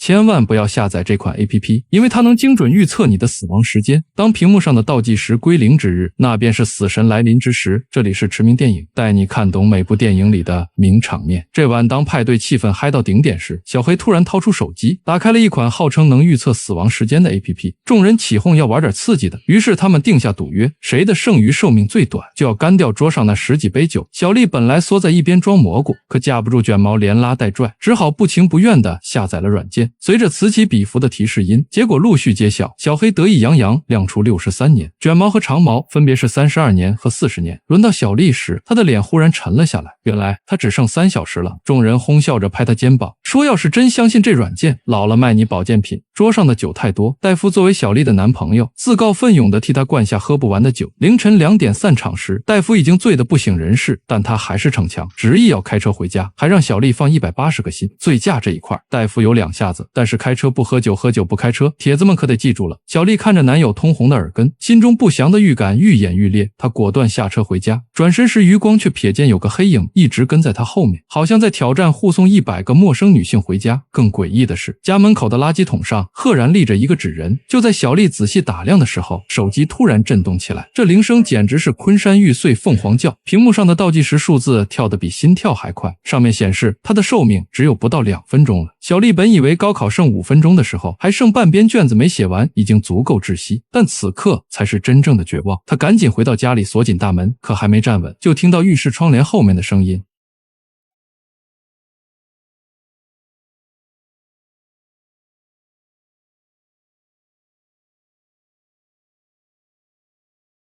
千万不要下载这款 APP， 因为它能精准预测你的死亡时间。当屏幕上的倒计时归零之日，那便是死神来临之时。这里是驰名电影，带你看懂每部电影里的名场面。这晚当派对气氛嗨到顶点时，小黑突然掏出手机，打开了一款号称能预测死亡时间的 APP。众人起哄要玩点刺激的，于是他们定下赌约，谁的剩余寿命最短，就要干掉桌上那10几杯酒。小丽本来缩在一边装蘑菇，可架不住卷毛连拉带拽，只好不情不愿地下载了软件。随着此起彼伏的提示音，结果陆续揭晓。小黑得意洋洋亮出63年，卷毛和长毛分别是32年和40年。轮到小丽时，她的脸忽然沉了下来，原来她只剩3小时了。众人哄笑着拍她肩膀，说要是真相信这软件，老了卖你保健品。桌上的酒太多，戴夫作为小丽的男朋友，自告奋勇地替她灌下喝不完的酒。凌晨2点散场时，戴夫已经醉得不省人事，但他还是逞强，执意要开车回家，还让小丽放180个心。醉驾这一块，戴夫有2下子，但是开车不喝酒，喝酒不开车，铁子们可得记住了。小丽看着男友通红的耳根，心中不祥的预感愈演愈烈，她果断下车回家。转身时，余光却瞥见有个黑影一直跟在她后面，好像在挑战护送100个陌生女性回家。更诡异的是，家门口的垃圾桶上赫然立着一个纸人。就在小丽仔细打量的时候，手机突然震动起来，这铃声简直是昆山玉碎凤凰叫。屏幕上的倒计时数字跳得比心跳还快，上面显示她的寿命只有不到2分钟了。小丽本以为高考剩5分钟的时候，还剩半边卷子没写完，已经足够窒息，但此刻才是真正的绝望。她赶紧回到家里锁紧大门，可还没站稳，就听到浴室窗帘后面的声音。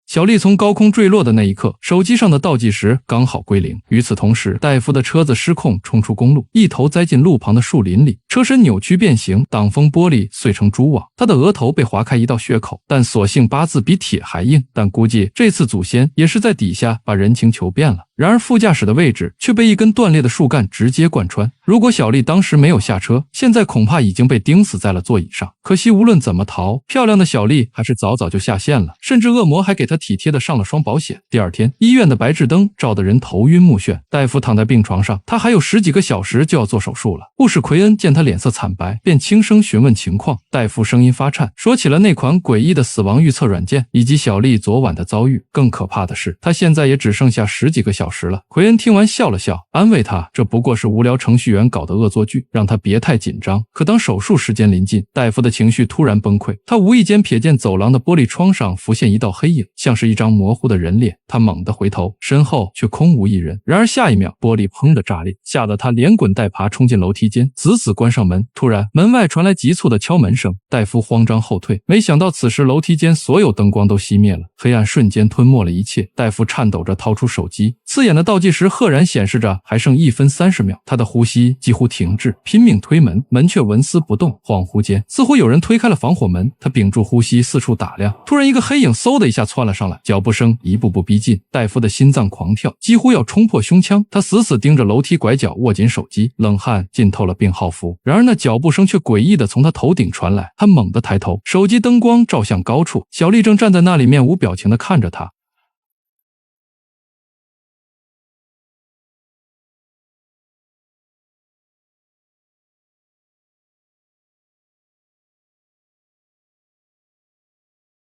小丽从高空坠落的那一刻，手机上的倒计时刚好归零。与此同时，戴夫的车子失控冲出公路，一头栽进路旁的树林里，车身扭曲变形，挡风玻璃碎成蛛网，他的额头被划开一道血口，但所幸八字比铁还硬，但估计这次祖先也是在底下把人情求遍了。然而副驾驶的位置却被一根断裂的树干直接贯穿，如果小丽当时没有下车，现在恐怕已经被钉死在了座椅上。可惜无论怎么逃，漂亮的小丽还是早早就下线了，甚至恶魔还给她体贴的上了双保险。第二天，医院的白炽灯照得人头晕目眩，戴夫躺在病床上，他还有10几个小时就要做手术了。护士奎恩见他脸色惨白，便轻声询问情况。戴夫声音发颤，说起了那款诡异的死亡预测软件以及小丽昨晚的遭遇。更可怕的是，他现在也只剩下10几个小时了。奎恩听完笑了笑，安慰他这不过是无聊程序员搞的恶作剧，让他别太紧张。可当手术时间临近，戴夫的情绪突然崩溃，他无意间瞥见走廊的玻璃窗上浮现一道黑影，像是一张模糊的人脸。他猛地回头，身后却空无一人。然而下一秒，玻璃砰的炸裂，吓得他连滚带爬冲进楼梯间，死死关上门。突然门外传来急促的敲门声，戴夫慌张后退，没想到此时楼梯间所有灯光都熄灭了，黑暗瞬间吞没了一切。戴夫颤抖着掏出手机，刺眼的倒计时赫然显示着还剩1分30秒，他的呼吸几乎停滞，拼命推门，门却纹丝不动。恍惚间，似乎有人推开了防火门，他屏住呼吸四处打量，突然一个黑影嗖的一下窜了上来，脚步声一步步逼近，戴夫的心脏狂跳，几乎要冲破胸腔。他死死盯着楼梯拐角，握紧手机，冷汗浸透了病号服。然而那脚步声却诡异的从他头顶传来，他猛地抬头，手机灯光照向高处，小丽正站在那里，面无表情的看着他。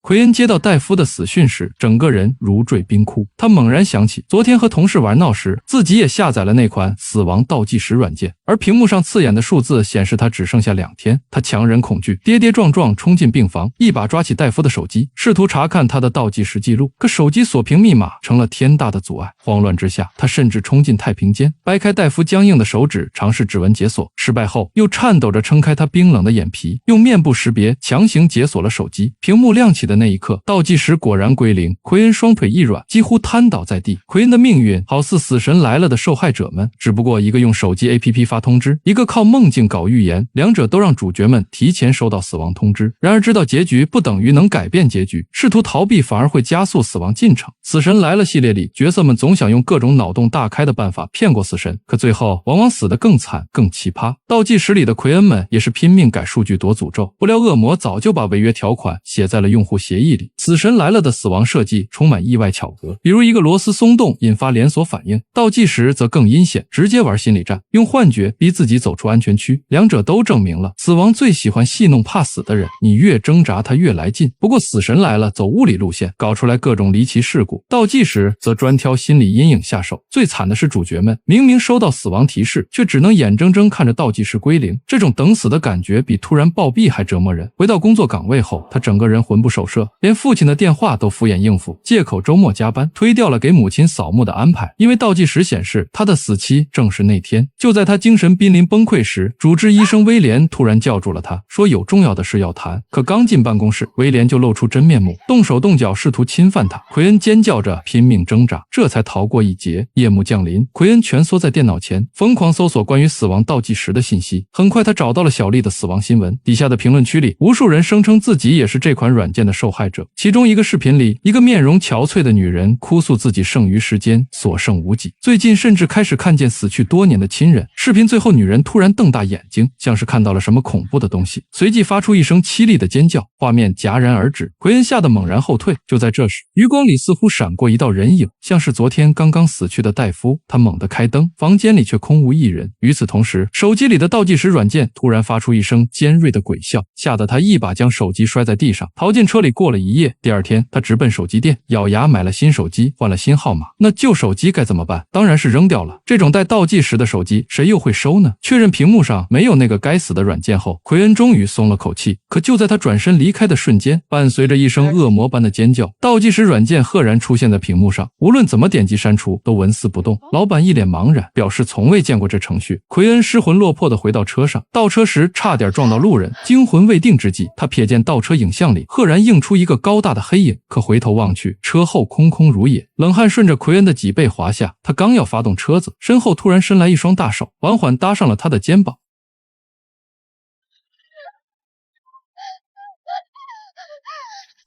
奎恩接到戴夫的死讯时，整个人如坠冰窟。他猛然想起昨天和同事玩闹时，自己也下载了那款死亡倒计时软件，而屏幕上刺眼的数字显示他只剩下2天。他强忍恐惧，跌跌撞撞冲进病房，一把抓起戴夫的手机，试图查看他的倒计时记录。可手机锁屏密码成了天大的阻碍。慌乱之下，他甚至冲进太平间，掰开戴夫僵硬的手指，尝试指纹解锁。失败后，又颤抖着撑开他冰冷的眼皮，用面部识别强行解锁了手机。屏幕亮起的那一刻，倒计时果然归零。奎恩双腿一软，几乎瘫倒在地。奎恩的命运好似死神来了的受害者们，只不过一个用手机 APP 发通知，一个靠梦境搞预言，两者都让主角们提前收到死亡通知。然而知道结局不等于能改变结局，试图逃避反而会加速死亡进程。死神来了系列里，角色们总想用各种脑洞大开的办法骗过死神，可最后往往死得更惨更奇葩。倒计时里的奎恩们也是拼命改数据躲诅咒，不料恶魔早就把违约条款写在了用户协议里。死神来了的死亡设计充满意外巧合，比如一个螺丝松动引发连锁反应，倒计时则更阴险，直接玩心理战，用幻觉逼自己走出安全区。两者都证明了死亡最喜欢戏弄怕死的人，你越挣扎他越来劲。不过死神来了走物理路线，搞出来各种离奇事故，倒计时则专挑心理阴影下手。最惨的是主角们明明收到死亡提示，却只能眼睁睁看着倒计时归零，这种等死的感觉比突然暴毙还折磨人。回到工作岗位后，他整个人魂不守舍，连父亲的电话都敷衍应付，借口周末加班，推掉了给母亲扫墓的安排。因为倒计时显示他的死期正是那天。就在他精神濒临崩溃时，主治医生威廉突然叫住了他，说有重要的事要谈。可刚进办公室，威廉就露出真面目，动手动脚试图侵犯他。奎恩尖叫着拼命挣扎，这才逃过一劫。夜幕降临，奎恩蜷缩在电脑前，疯狂搜索关于死亡倒计时的信息。很快他找到了小丽的死亡新闻，底下的评论区里，无数人声称自己也是这款软件的受害者。其中一个视频里，一个面容憔悴的女人哭诉自己剩余时间所剩无几，最近甚至开始看见死去多年的亲人。视频最后，女人突然瞪大眼睛，像是看到了什么恐怖的东西，随即发出一声凄厉的尖叫，画面戛然而止。奎恩吓得猛然后退。就在这时，余光里似乎闪过一道人影，像是昨天刚刚死去的戴夫。他猛地开灯，房间里却空无一人。与此同时，手机里的倒计时软件突然发出一声尖锐的鬼笑，吓得他一把将手机摔在地上，逃进车里过了一夜。第二天，他直奔手机店，咬牙买了新手机，换了新号码。那旧手机该怎么办？当然是扔掉了。这种带倒计时的手机，谁又会收呢？确认屏幕上没有那个该死的软件后，奎恩终于松了口气。可就在他转身离开的瞬间，伴随着一声恶魔般的尖叫，倒计时软件赫然出现在屏幕上，无论怎么点击删除，都纹丝不动。老板一脸茫然，表示从未见过这程序。奎恩失魂落魄地回到车上，倒车时差点撞到路人，惊魂未定之际，他瞥见倒车影像里赫然映出一个高大的黑影，可回头望去，车后空空如也。冷汗顺着奎恩的脊背滑下，他刚要发动车子，身后突然伸来一双大手，缓缓搭上了他的肩膀。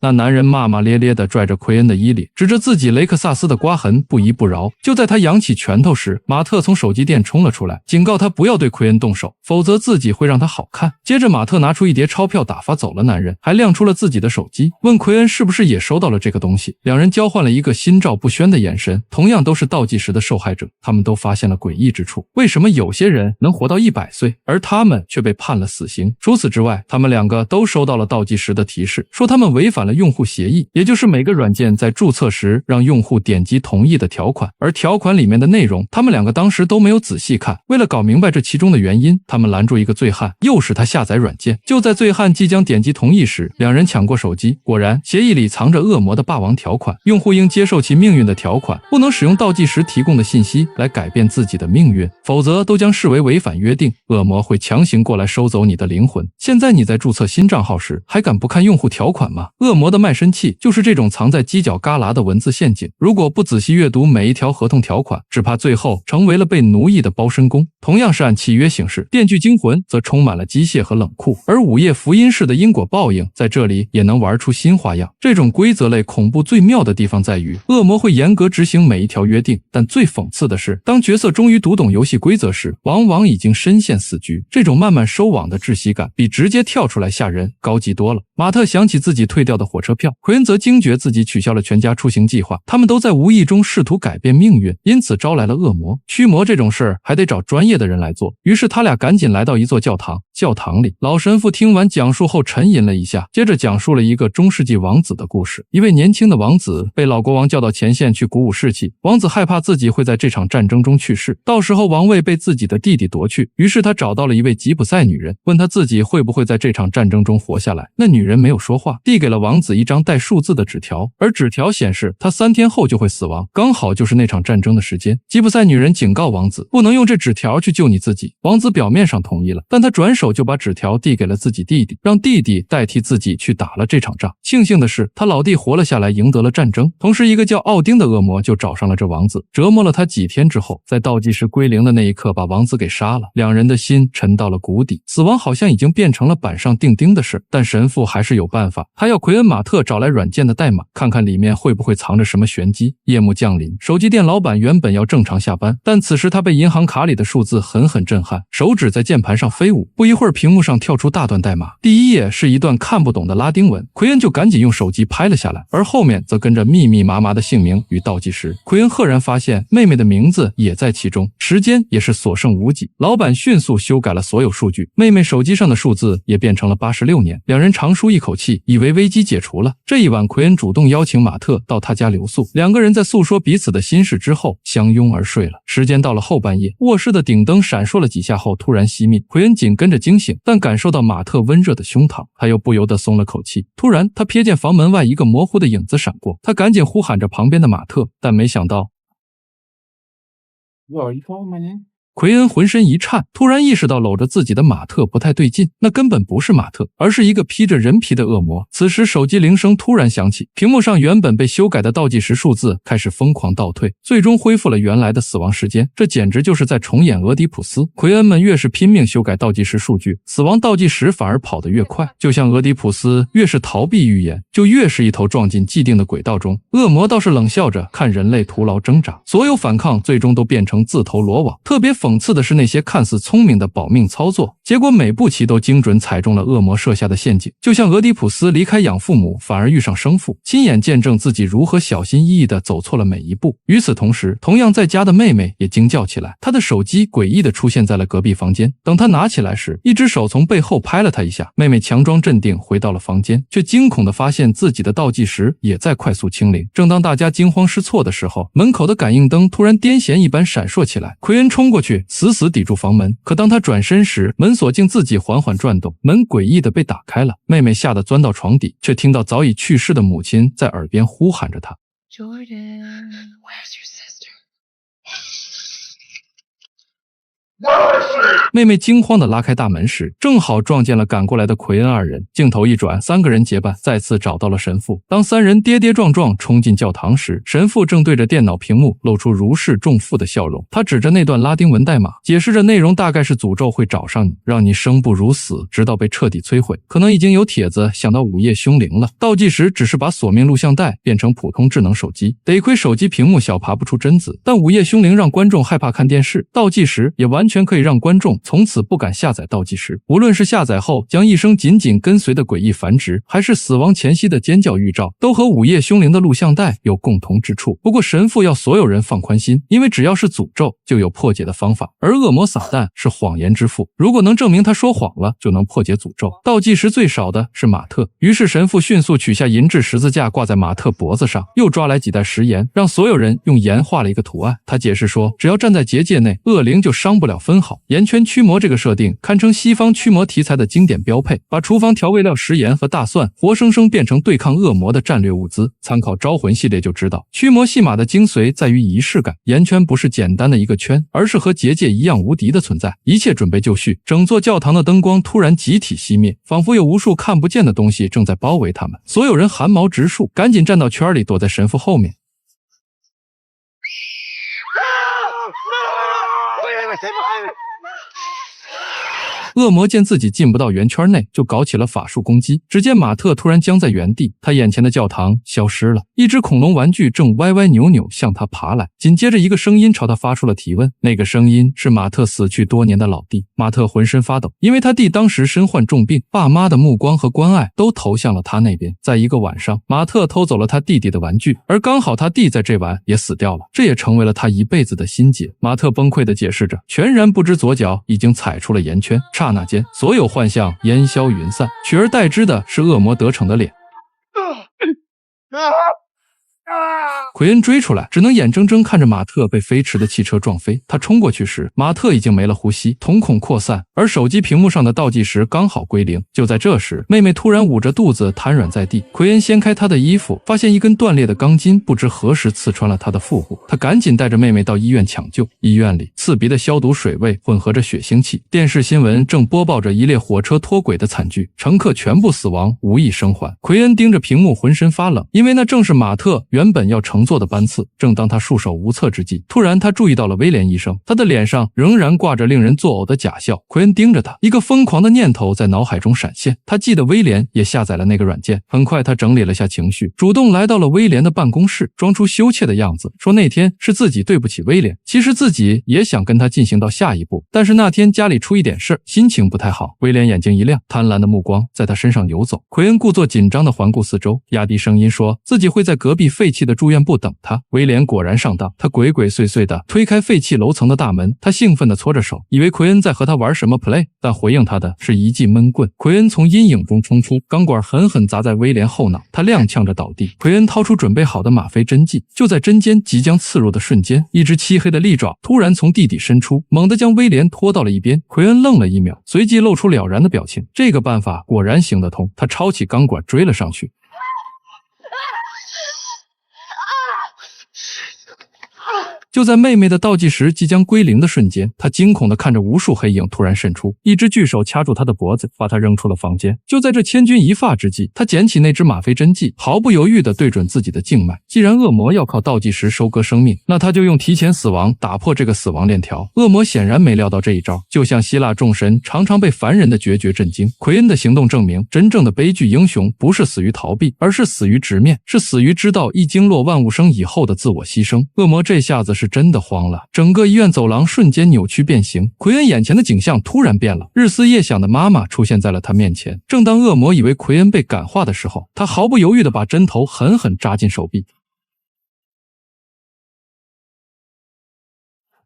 那男人骂骂咧咧地拽着奎恩的衣领，指着自己雷克萨斯的刮痕不依不饶。就在他扬起拳头时，马特从手机店冲了出来，警告他不要对奎恩动手，否则自己会让他好看。接着马特拿出一叠钞票打发走了男人，还亮出了自己的手机，问奎恩是不是也收到了这个东西。两人交换了一个心照不宣的眼神，同样都是倒计时的受害者，他们都发现了诡异之处。为什么有些人能活到100岁，而他们却被判了死刑？除此之外，他们两个都收到了倒计时的提示，说他们违反了用户协议，也就是每个软件在注册时让用户点击同意的条款，而条款里面的内容他们两个当时都没有仔细看。为了搞明白这其中的原因，他们拦住一个醉汉，诱使他下载软件。就在醉汉即将点击同意时，两人抢过手机，果然协议里藏着恶魔的霸王条款，用户应接受其命运的条款，不能使用倒计时提供的信息来改变自己的命运，否则都将视为违反约定，恶魔会强行过来收走你的灵魂。现在你在注册新账号时还敢不看用户条款吗？恶魔的卖身契就是这种藏在犄角旮旯的文字陷阱，如果不仔细阅读每一条合同条款，只怕最后成为了被奴役的包身工。同样是按契约行事，《电锯惊魂》则充满了机械和冷酷，而午夜福音式的因果报应在这里也能玩出新花样。这种规则类恐怖最妙的地方在于，恶魔会严格执行每一条约定，但最讽刺的是，当角色终于读懂游戏规则时，往往已经深陷死局。这种慢慢收网的窒息感，比直接跳出来吓人高级多了。马特想起自己退掉的火车票，奎恩则惊觉自己取消了全家出行计划。他们都在无意中试图改变命运，因此招来了恶魔。驱魔这种事儿还得找专业的人来做，于是他俩赶紧来到一座教堂。教堂里，老神父听完讲述后沉吟了一下，接着讲述了一个中世纪王子的故事。一位年轻的王子被老国王叫到前线去鼓舞士气，王子害怕自己会在这场战争中去世，到时候王位被自己的弟弟夺去，于是他找到了一位吉普赛女人，问他自己会不会在这场战争中活下来。那女人没有说话，递给了王子一张带数字的纸条，而纸条显示他3天后就会死亡，刚好就是那场战争的时间。吉普赛女人警告王子，不能用这纸条去救你自己。王子表面上同意了，但他转手就把纸条递给了自己弟弟，让弟弟代替自己去打了这场仗。庆幸的是，他老弟活了下来，赢得了战争。同时，一个叫奥丁的恶魔就找上了这王子，折磨了他几天之后，在倒计时归零的那一刻把王子给杀了。两人的心沉到了谷底，死亡好像已经变成了板上钉钉的事，但神父还是有办法，他要奎恩·马特找来软件的代码，看看里面会不会藏着什么玄机。夜幕降临，手机店老板原本要正常下班，但此时他被银行卡里的数字狠狠震撼，手指在键盘上飞舞。不一会儿，屏幕上跳出大段代码，第一页是一段看不懂的拉丁文，奎恩就赶紧用手机拍了下来，而后面则跟着密密麻麻的姓名与倒计时。奎恩赫然发现妹妹的名字也在其中，时间也是所剩无几。老板迅速修改了所有数据，妹妹手机上的数字也变成了86年。两人长舒一口气，以为危机解除了。这一晚，奎恩主动邀请马特到他家留宿，两个人在诉说彼此的心事之后相拥而睡了。时间到了后半夜，卧室的顶灯闪烁了几下后突然熄灭，奎恩紧跟着惊醒，但感受到马特温热的胸膛，他又不由得松了口气。突然，他瞥见房门外一个模糊的影子闪过，他赶紧呼喊着旁边的马特，但没想到奎恩浑身一颤，突然意识到搂着自己的马特不太对劲，那根本不是马特，而是一个披着人皮的恶魔。此时手机铃声突然响起，屏幕上原本被修改的倒计时数字开始疯狂倒退，最终恢复了原来的死亡时间。这简直就是在重演俄狄浦斯。奎恩们越是拼命修改倒计时数据，死亡倒计时反而跑得越快，就像俄狄浦斯越是逃避预言，就越是一头撞进既定的轨道中。恶魔倒是冷笑着看人类徒劳挣扎，所有反抗最终都变成自投罗网。特别讽刺的是那些看似聪明的保命操作，结果每步棋都精准踩中了恶魔设下的陷阱。就像俄狄浦斯离开养父母，反而遇上生父，亲眼见证自己如何小心翼翼地走错了每一步。与此同时，同样在家的妹妹也惊叫起来，她的手机诡异地出现在了隔壁房间。等她拿起来时，一只手从背后拍了她一下。妹妹强装镇定回到了房间，却惊恐地发现自己的倒计时也在快速清零。正当大家惊慌失措的时候，门口的感应灯突然癫痫一般闪烁起来。奎恩冲过去死死抵住房门，可当他转身时，门锁竟自己缓缓转动，门诡异地被打开了。妹妹吓得钻到床底，却听到早已去世的母亲在耳边呼喊着她。Jordan, where's your sister? 妹妹惊慌地拉开大门时，正好撞见了赶过来的奎恩二人。镜头一转，三个人结伴再次找到了神父。当三人跌跌撞撞冲进教堂时，神父正对着电脑屏幕露出如释重负的笑容。他指着那段拉丁文代码，解释着内容大概是诅咒会找上你，让你生不如死，直到被彻底摧毁。可能已经有帖子想到午夜凶铃了。倒计时只是把索命录像带变成普通智能手机，得亏手机屏幕小爬不出贞子，但午夜凶铃让观众害怕看电视，倒计时也完全可以让观众从此不敢下载倒计时。无论是下载后将一生紧紧跟随的诡异繁殖，还是死亡前夕的尖叫预兆，都和午夜凶铃的录像带有共同之处。不过神父要所有人放宽心，因为只要是诅咒就有破解的方法，而恶魔撒旦是谎言之父，如果能证明他说谎了，就能破解诅咒。倒计时最少的是马特，于是神父迅速取下银质十字架挂在马特脖子上，又抓来几袋食盐，让所有人用盐画了一个图案。他解释说，只要站在结界内，恶灵就伤不了分毫。盐圈驱魔这个设定堪称西方驱魔题材的经典标配，把厨房调味料食盐和大蒜活生生变成对抗恶魔的战略物资。参考招魂系列就知道，驱魔戏码的精髓在于仪式感。盐圈不是简单的一个圈，而是和结界一样无敌的存在。一切准备就绪，整座教堂的灯光突然集体熄灭，仿佛有无数看不见的东西正在包围他们。所有人汗毛直竖，赶紧站到圈里，躲在神父后面。恶魔见自己进不到圆圈内，就搞起了法术攻击。只见马特突然僵在原地，他眼前的教堂消失了，一只恐龙玩具正歪歪扭扭向他爬来。紧接着一个声音朝他发出了提问，那个声音是马特死去多年的老弟。马特浑身发抖，因为他弟当时身患重病，爸妈的目光和关爱都投向了他那边。在一个晚上，马特偷走了他弟弟的玩具，而刚好他弟在这晚也死掉了，这也成为了他一辈子的心结。马特崩溃地解释着，全然不知左脚已经踩出了圆圈。刹那间，所有幻象烟消云散，取而代之的是恶魔得逞的脸。奎恩追出来，只能眼睁睁看着马特被飞驰的汽车撞飞。他冲过去时，马特已经没了呼吸，瞳孔扩散，而手机屏幕上的倒计时刚好归零。就在这时，妹妹突然捂着肚子瘫软在地。奎恩掀开她的衣服，发现一根断裂的钢筋不知何时刺穿了她的腹部。他赶紧带着妹妹到医院抢救。医院里，刺鼻的消毒水味混合着血腥气。电视新闻正播报着一列火车脱轨的惨剧，乘客全部死亡，无一生还。奎恩盯着屏幕，浑身发冷，因为那正是马特原本要乘坐的班次。正当他束手无策之际，突然他注意到了威廉医生，他的脸上仍然挂着令人作呕的假笑。奎恩盯着他，一个疯狂的念头在脑海中闪现，他记得威廉也下载了那个软件。很快他整理了下情绪，主动来到了威廉的办公室，装出羞怯的样子，说那天是自己对不起威廉，其实自己也想跟他进行到下一步，但是那天家里出一点事，心情不太好。威廉眼睛一亮，贪婪的目光在他身上游走。奎恩故作紧张地环顾四周，压低声音说自己会在隔壁废弃的住院部等他。威廉果然上当，他鬼鬼祟祟地推开废弃楼层的大门，他兴奋地搓着手，以为奎恩在和他玩什么 play， 但回应他的是一记闷棍。奎恩从阴影中冲出，钢管狠狠砸在威廉后脑，他踉跄着倒地。奎恩掏出准备好的吗啡针剂，就在针尖即将刺入的瞬间，一只漆黑的利爪突然从地底伸出，猛地将威廉拖到了一边。奎恩愣了一秒，随即露出了然的表情，这个办法果然行得通。他抄起钢管追了上去。就在妹妹的倒计时即将归零的瞬间，他惊恐地看着无数黑影突然渗出，一只巨手掐住他的脖子，把他扔出了房间。就在这千钧一发之际，他捡起那只吗啡针剂，毫不犹豫地对准自己的静脉。既然恶魔要靠倒计时收割生命，那他就用提前死亡打破这个死亡链条。恶魔显然没料到这一招，就像希腊众神常常被凡人的决绝震惊。奎恩的行动证明，真正的悲剧英雄不是死于逃避，而是死于直面，是死于知道一经落万物生以后的自我牺牲。恶魔这下子是真的慌了，整个医院走廊瞬间扭曲变形。奎恩眼前的景象突然变了，日思夜想的妈妈出现在了他面前。正当恶魔以为奎恩被感化的时候，他毫不犹豫地把针头狠狠扎进手臂。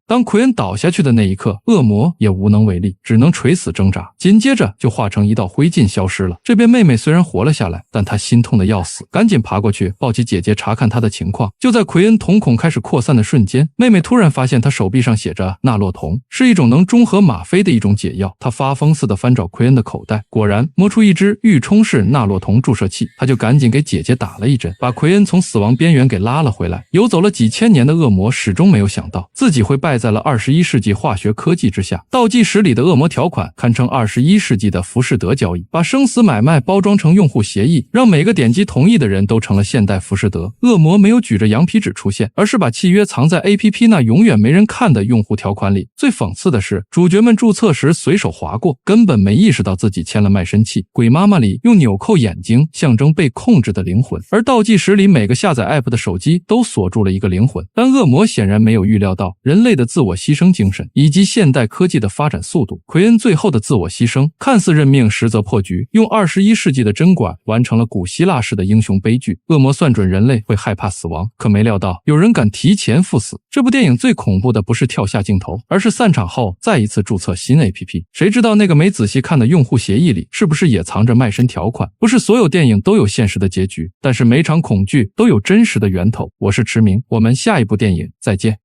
当奎恩倒下去的那一刻，恶魔也无能为力，只能垂死挣扎，紧接着就化成一道灰烬消失了。这边妹妹虽然活了下来，但她心痛的要死，赶紧爬过去抱起姐姐查看她的情况。就在奎恩瞳孔开始扩散的瞬间，妹妹突然发现她手臂上写着纳洛酮，是一种能中和吗啡的一种解药。她发疯似的翻找奎恩的口袋，果然摸出一支预充式纳洛酮注射器，她就赶紧给姐姐打了一针，把奎恩从死亡边缘给拉了回来。游走了几千年的恶魔始终没有想到自己会败在了21世纪化学科技之下。倒计时里的恶魔条款堪称21世纪的浮士德交易，把生死买卖包装成用户协议，让每个点击同意的人都成了现代浮士德。恶魔没有举着羊皮纸出现，而是把契约藏在 APP 那永远没人看的用户条款里。最讽刺的是，主角们注册时随手划过，根本没意识到自己签了卖身契。鬼妈妈里用纽扣眼睛象征被控制的灵魂，而倒计时里每个下载 app 的手机都锁住了一个灵魂。但恶魔显然没有预料到人类的自我牺牲精神以及现代科技的发展速度。奎恩最后的自我牺牲看似认命，实则破局，用21世纪的针管完成了古希腊式的英雄悲剧。恶魔算准人类会害怕死亡，可没料到有人敢提前赴死。这部电影最恐怖的不是跳下镜头，而是散场后再一次注册新 APP。 谁知道那个没仔细看的用户协议里是不是也藏着卖身条款？不是所有电影都有现实的结局，但是每场恐惧都有真实的源头。我是驰明，我们下一部电影再见。